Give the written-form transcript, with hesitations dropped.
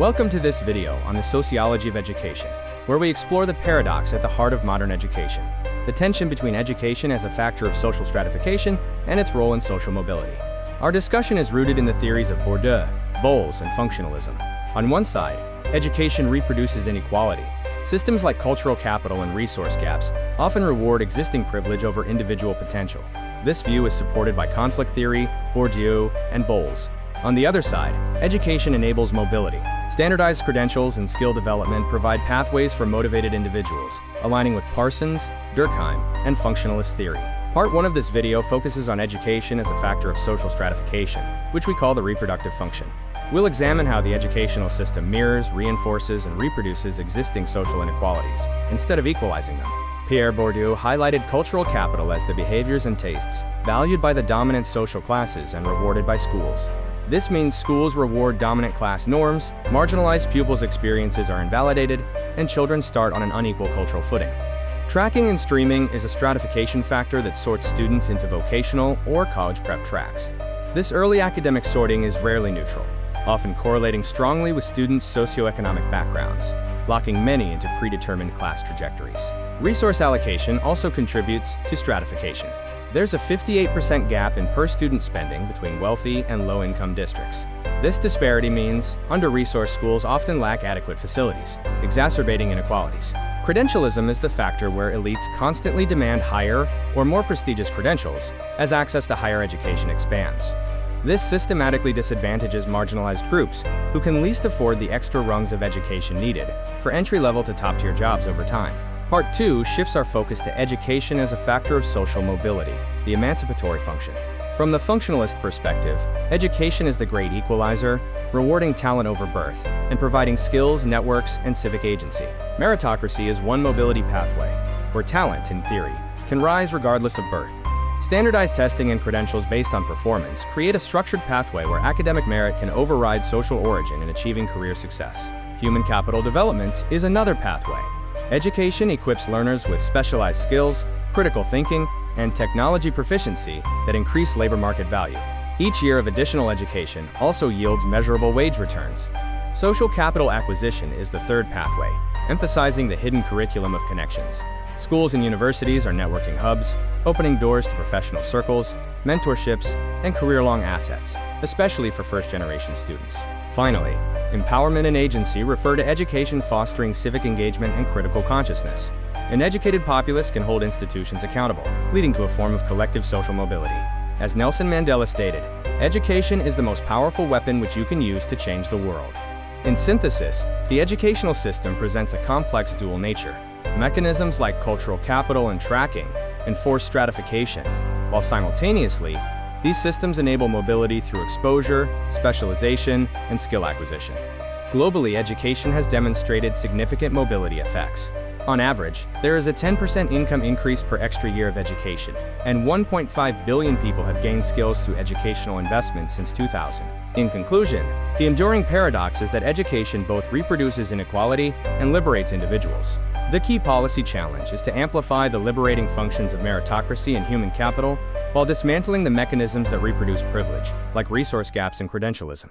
Welcome to this video on the sociology of education, where we explore the paradox at the heart of modern education, the tension between education as a factor of social stratification and its role in social mobility. Our discussion is rooted in the theories of Bourdieu, Bowles, and functionalism. On one side, education reproduces inequality. Systems like cultural capital and resource gaps often reward existing privilege over individual potential. This view is supported by conflict theory, Bourdieu, and Bowles. On the other side, education enables mobility. Standardized credentials and skill development provide pathways for motivated individuals, aligning with Parsons, Durkheim, and functionalist theory. Part 1 of this video focuses on education as a factor of social stratification, which we call the reproductive function. We'll examine how the educational system mirrors, reinforces, and reproduces existing social inequalities, instead of equalizing them. Pierre Bourdieu highlighted cultural capital as the behaviors and tastes valued by the dominant social classes and rewarded by schools. This means schools reward dominant class norms, marginalized pupils' experiences are invalidated, and children start on an unequal cultural footing. Tracking and streaming is a stratification factor that sorts students into vocational or college prep tracks. This early academic sorting is rarely neutral, often correlating strongly with students' socioeconomic backgrounds, locking many into predetermined class trajectories. Resource allocation also contributes to stratification. There's a 58% gap in per-student spending between wealthy and low-income districts. This disparity means under-resourced schools often lack adequate facilities, exacerbating inequalities. Credentialism is the factor where elites constantly demand higher or more prestigious credentials as access to higher education expands. This systematically disadvantages marginalized groups who can least afford the extra rungs of education needed for entry-level to top-tier jobs over time. Part 2 shifts our focus to education as a factor of social mobility, the emancipatory function. From the functionalist perspective, education is the great equalizer, rewarding talent over birth, and providing skills, networks, and civic agency. Meritocracy is one mobility pathway, where talent, in theory, can rise regardless of birth. Standardized testing and credentials based on performance create a structured pathway where academic merit can override social origin in achieving career success. Human capital development is another pathway. Education equips learners with specialized skills, critical thinking, and technology proficiency that increase labor market value. Each year of additional education also yields measurable wage returns. Social capital acquisition is the third pathway, emphasizing the hidden curriculum of connections. Schools and universities are networking hubs, opening doors to professional circles, mentorships, and career-long assets, especially for first-generation students. Finally, empowerment and agency refer to education fostering civic engagement and critical consciousness. An educated populace can hold institutions accountable, leading to a form of collective social mobility. As Nelson Mandela stated, education is the most powerful weapon which you can use to change the world. In synthesis, the educational system presents a complex dual nature. Mechanisms like cultural capital and tracking enforce stratification, while simultaneously, these systems enable mobility through exposure, specialization, and skill acquisition. Globally, education has demonstrated significant mobility effects. On average, there is a 10% income increase per extra year of education, and 1.5 billion people have gained skills through educational investments since 2000. In conclusion, the enduring paradox is that education both reproduces inequality and liberates individuals. The key policy challenge is to amplify the liberating functions of meritocracy and human capital while dismantling the mechanisms that reproduce privilege, like resource gaps and credentialism.